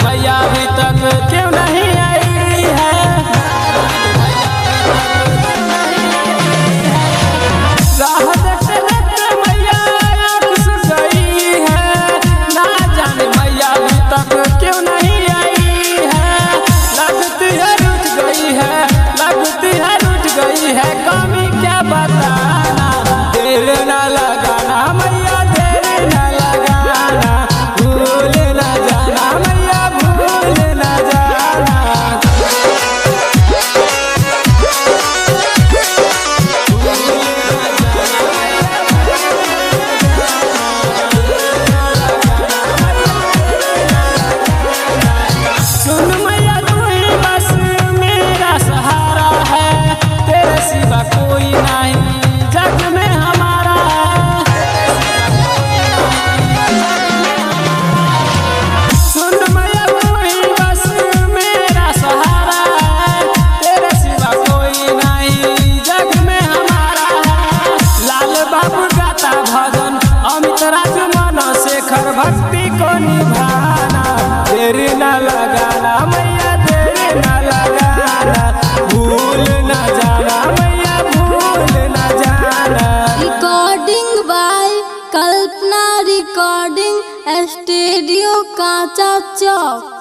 मैया अभी तक क्यों नहीं आई है। राह देखते देखते मैया घुस गई है, ना जाने मैया अभी तक क्यों नहीं आई है। लगती है रुठ गई है, लगती है रुठ गई है, कमी क्या बताना। देर ना लगाना मैया, देर ना लगाना, भूल ना जाना मैया, भूल ना जाना। सुन मैया तू ही बस मेरा सहारा है, तेरे सिवा कोई नहीं जग में हमारा है। सुन मैया तू ही बस मेरा सहारा है, तेरे सिवा कोई नहीं जग में हमारा है। लाल बाबू गाता भजन, अमित राज मनोशेखर भक्ति को निभाना। देर ना लगाना मैया, देर ना लगाना, भूल ना जाना मैया, भूल ना जाना। Recording by Kalpana recording studio Kancha Chowk.